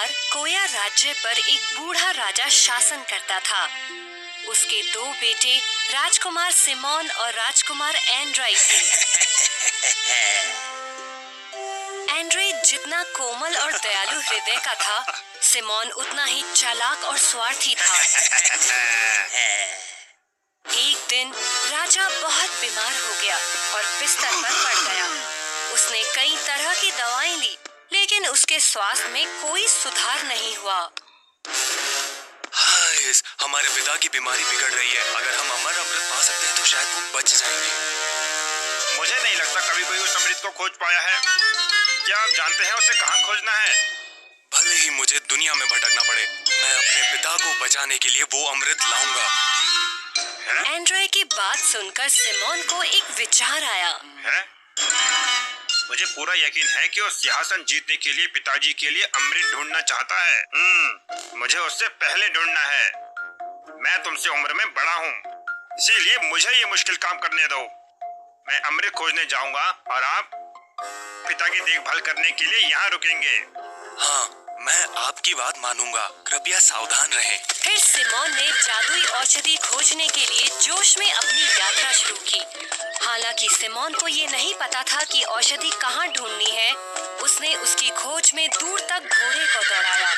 बार कोया राज्य पर एक बूढ़ा राजा शासन करता था। उसके दो बेटे राजकुमार सिमोन और राजकुमार एंड्रॉय थे। एंड्रॉय जितना कोमल और दयालु हृदय का था, सिमोन उतना ही चालाक और स्वार्थी था। एक दिन राजा बहुत बीमार हो गया और बिस्तर पर पड़ गया। उसने कई तरह की दवाएं ली, लेकिन उसके स्वास्थ्य में कोई सुधार नहीं हुआ। हमारे पिता की बीमारी बिगड़ रही है। अगर हम अमर अमृत पा सकते हैं तो शायद वो बच जाएंगे। मुझे नहीं लगता कभी कोई उस अमृत को खोज पाया है। क्या आप जानते हैं उसे कहाँ खोजना है? भले ही मुझे दुनिया में भटकना पड़े, मैं अपने पिता को बचाने के लिए वो अमृत लाऊंगा। एंड्रॉय की बात सुनकर सिमोन को एक विचार आया। मुझे पूरा यकीन है कि वो सिंहासन जीतने के लिए पिताजी के लिए अमृत ढूंढना चाहता है। मुझे उससे पहले ढूंढना है। मैं तुमसे उम्र में बड़ा हूँ, इसीलिए मुझे ये मुश्किल काम करने दो। मैं अमृत खोजने जाऊंगा और आप पिता की देखभाल करने के लिए यहाँ रुकेंगे। हाँ, मैं आपकी बात मानूंगा। कृपया सावधान रहें। फिर सिमोन ने जादुई औषधि खोजने के लिए जोश में अपनी यात्रा शुरू की। हालांकि सिमोन को ये नहीं पता था कि औषधि कहाँ ढूंढनी है। उसने उसकी खोज में दूर तक घोड़े को दौड़ाया।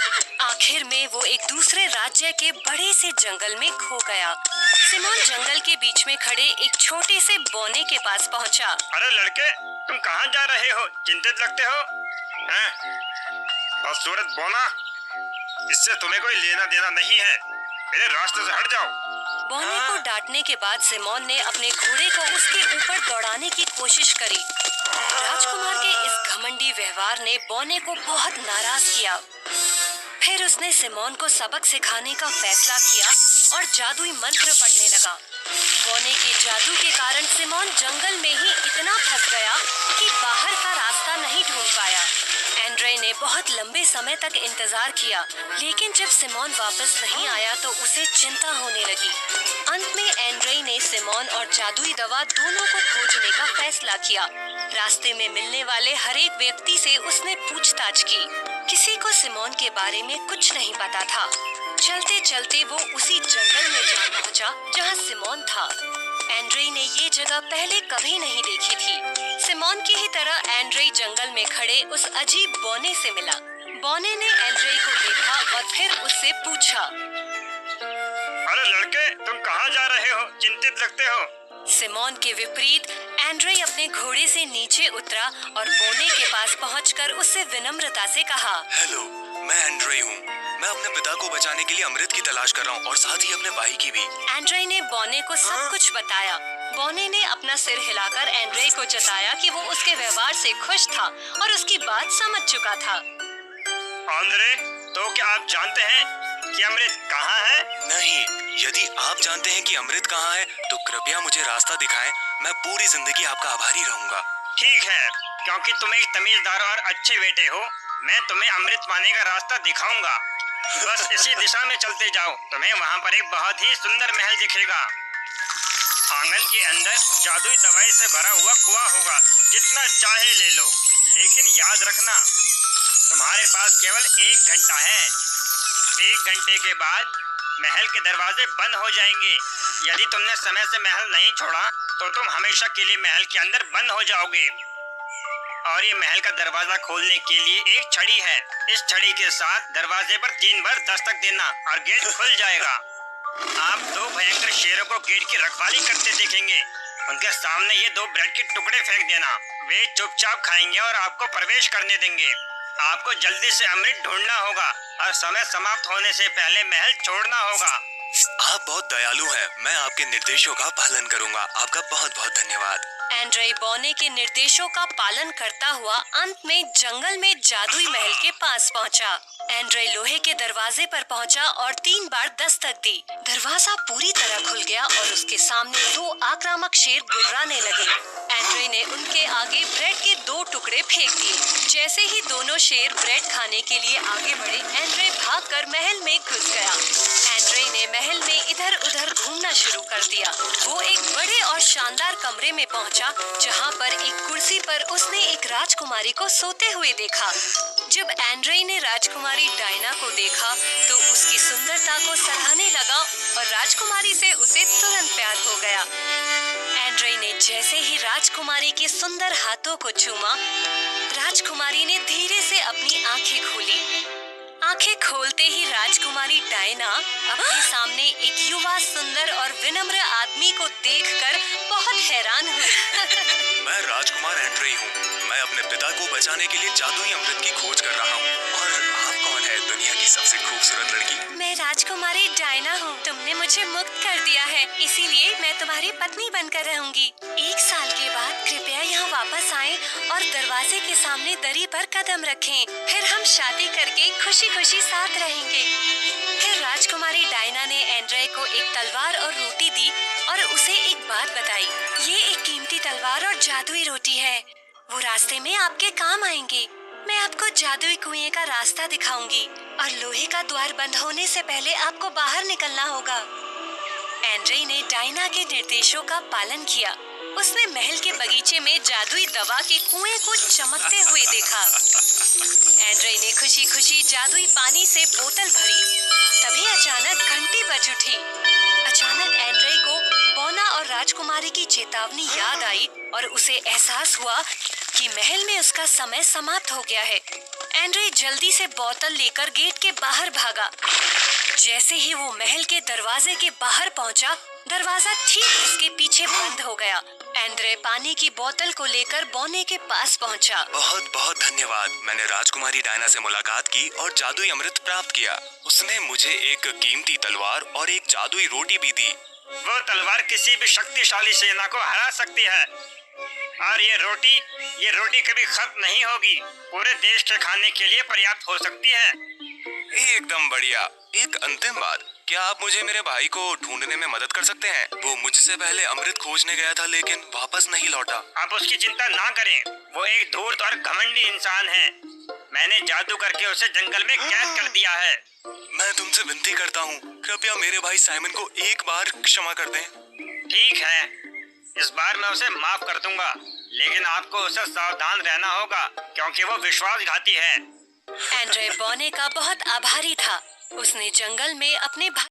आखिर में वो एक दूसरे राज्य के बड़े से जंगल में खो गया। सिमोन जंगल के बीच में खड़े एक छोटे से बौने के पास पहुंचा। अरे लड़के, तुम कहाँ जा रहे हो? चिंतित लगते हो हैं? और सूरत बोना, इससे तुम्हें कोई लेना देना नहीं है। मेरे रास्ते से हट जाओ। बौने को डांटने के बाद सिमोन ने अपने घोड़े को उसके ऊपर दौड़ाने की कोशिश करी। राजकुमार के इस घमंडी व्यवहार ने बौने को बहुत नाराज किया। फिर उसने सिमोन को सबक सिखाने का फैसला किया और जादुई मंत्र पढ़ने लगा। बौने के जादू के कारण सिमोन जंगल में ही इतना फंस गया कि बाहर का रास्ता नहीं ढूंढ पाया। एंड्रॉय ने बहुत लंबे समय तक इंतजार किया, लेकिन जब सिमोन वापस नहीं आया तो उसे चिंता होने लगी। अंत में एंड्रॉय ने सिमोन और जादुई दवा दोनों को खोजने का फैसला किया। रास्ते में मिलने वाले हर एक व्यक्ति से उसने पूछताछ की। किसी को सिमोन के बारे में कुछ नहीं पता था। चलते चलते वो उसी जंगल में जा पहुंचा जहां सिमोन था। एंड्रॉय ने ये जगह पहले कभी नहीं देखी थी। सिमोन की ही तरह एंड्रॉय जंगल में खड़े उस अजीब बौने से मिला। बौने ने एंड्रॉय को देखा और फिर उससे पूछा, अरे लड़के, तुम कहाँ जा रहे हो? चिंतित लगते हो। सिमोन के विपरीत एंड्रॉय अपने घोड़े से नीचे उतरा और बौने के पास पहुंचकर उससे विनम्रता से कहा, हेलो, मैं एंड्रॉय हूँ। मैं अपने पिता को बचाने के लिए अमृत की तलाश कर रहा हूँ और साथ ही अपने भाई की भी। एंड्रॉय ने बौने को सब कुछ बताया। बौने ने अपना सिर हिलाकर एंड्रॉय को जताया कि वो उसके व्यवहार से खुश था और उसकी बात समझ चुका था। आंद्रे, तो क्या आप जानते हैं कि अमृत कहाँ है? नहीं, यदि आप जानते हैं कि अमृत कहाँ है तो कृपया मुझे रास्ता दिखाएं। मैं पूरी जिंदगी आपका आभारी रहूंगा। ठीक है, क्योंकि तुम एक तमीज़दार और अच्छे बेटे हो, मैं तुम्हें अमृत पाने का रास्ता दिखाऊंगा। बस इसी दिशा में चलते जाओ। तुम्हें वहाँ पर एक बहुत ही सुंदर महल दिखेगा। आंगन के अंदर जादुई दवाई से भरा हुआ कुआं होगा। जितना चाहे ले लो, लेकिन याद रखना तुम्हारे पास केवल 1 घंटा है। 1 घंटे के बाद महल के दरवाजे बंद हो जाएंगे। यदि तुमने समय से महल नहीं छोड़ा तो तुम हमेशा के लिए महल के अंदर बंद हो जाओगे। और ये महल का दरवाजा खोलने के लिए एक छड़ी है। इस छड़ी के साथ दरवाजे पर 3 बार दस्तक देना और गेट खुल जाएगा। आप 2 भयंकर शेरों को गेट की रखवाली करते देखेंगे। उनके सामने ये 2 ब्रेड के टुकड़े फेंक देना। वे चुपचाप खाएंगे और आपको प्रवेश करने देंगे। आपको जल्दी से अमृत ढूंढना होगा और समय समाप्त होने से पहले महल छोड़ना होगा। आप बहुत दयालु हैं। मैं आपके निर्देशों का पालन करूंगा। आपका बहुत बहुत धन्यवाद। एंड्रॉय बौने के निर्देशों का पालन करता हुआ अंत में जंगल में जादुई महल के पास पहुंचा। एंड्रॉय लोहे के दरवाजे पर पहुंचा और 3 बार दस्तक दी। दरवाजा पूरी तरह खुल गया और उसके सामने 2 आक्रामक शेर गुर्राने लगे। एंड्रॉय ने उनके आगे ब्रेड के 2 टुकड़े फेंक दिए। जैसे ही दोनों शेर ब्रेड खाने के लिए आगे बढ़े, एंड्रॉय भागकर महल में घुस गया। एंड्रॉय ने महल में इधर उधर घूमना शुरू कर दिया। वो एक बड़े और शानदार कमरे में पहुंचा, जहां पर एक कुर्सी पर उसने एक राजकुमारी को सोते हुए देखा। जब एंड्रे ने राजकुमारी डायना को देखा तो उसकी सुंदरता को सराहने लगा और राजकुमारी से उसे तुरंत प्यार हो गया। एंड्रे ने जैसे ही राजकुमारी के सुंदर हाथों को चूमा, राजकुमारी ने धीरे से अपनी आंखें खोली। आंखें खोलते ही राजकुमारी डायना अपने सामने एक युवा, सुंदर और विनम्र आदमी को देखकर बहुत हैरान हुई। मैं राजकुमार एंड्रे हूँ। मैं अपने पिता को बचाने के लिए जादुई अमृत की खोज कर रहा हूँ। और आप कौन है, दुनिया की सबसे खूबसूरत लड़की? मैं राजकुमारी डायना हूँ। तुमने मुझे मुक्त कर दिया है, इसीलिए मैं तुम्हारी पत्नी बनकर रहूंगी। 1 साल के बाद कृपया यहाँ वापस आएं और दरवाजे के सामने दरी पर कदम रखें। फिर हम शादी करके खुशी खुशी साथ रहेंगे। फिर राजकुमारी डायना ने एंड्रे को एक तलवार और रोटी दी और उसे एक बात बताई। ये एक कीमती तलवार और जादुई रोटी है, वो रास्ते में आपके काम आएंगे। मैं आपको जादुई कुएं का रास्ता दिखाऊंगी और लोहे का द्वार बंद होने से पहले आपको बाहर निकलना होगा। एंड्रे ने डायना के निर्देशों का पालन किया। उसने महल के बगीचे में जादुई दवा के कुएं को चमकते हुए देखा। एंड्रे ने खुशी खुशी जादुई पानी से बोतल भरी। तभी अचानक घंटी बज उठी। अचानक एंड्रे को बोना और राजकुमारी की चेतावनी याद आई और उसे एहसास हुआ कि महल में उसका समय समाप्त हो गया है। एंड्रे जल्दी से बोतल लेकर गेट के बाहर भागा। जैसे ही वो महल के दरवाजे के बाहर पहुंचा, दरवाजा ठीक उसके पीछे बंद हो गया। एंड्रे पानी की बोतल को लेकर बोने के पास पहुंचा। बहुत बहुत धन्यवाद। मैंने राजकुमारी डायना से मुलाकात की और जादुई अमृत प्राप्त किया। उसने मुझे एक कीमती तलवार और एक जादुई रोटी भी दी। वो तलवार किसी भी शक्तिशाली सेना को हरा सकती है और ये रोटी कभी खत्म नहीं होगी। पूरे देश के खाने के लिए पर्याप्त हो सकती है। एकदम बढ़िया। एक अंतिम बात, क्या आप मुझे मेरे भाई को ढूंढने में मदद कर सकते हैं? वो मुझसे पहले अमृत खोजने गया था लेकिन वापस नहीं लौटा। आप उसकी चिंता ना करें, वो एक धूर्त और घमंडी इंसान है। मैंने जादू करके उसे जंगल में कैद कर दिया है। मैं तुमसे विनती करता हूँ, कृपया मेरे भाई साइमन को एक बार क्षमा कर दें। ठीक है, इस बार मैं उसे माफ कर दूंगा, लेकिन आपको उसे सावधान रहना होगा क्योंकि वो विश्वासघाती है। एंड्रे बोने का बहुत आभारी था। उसने जंगल में अपने भाई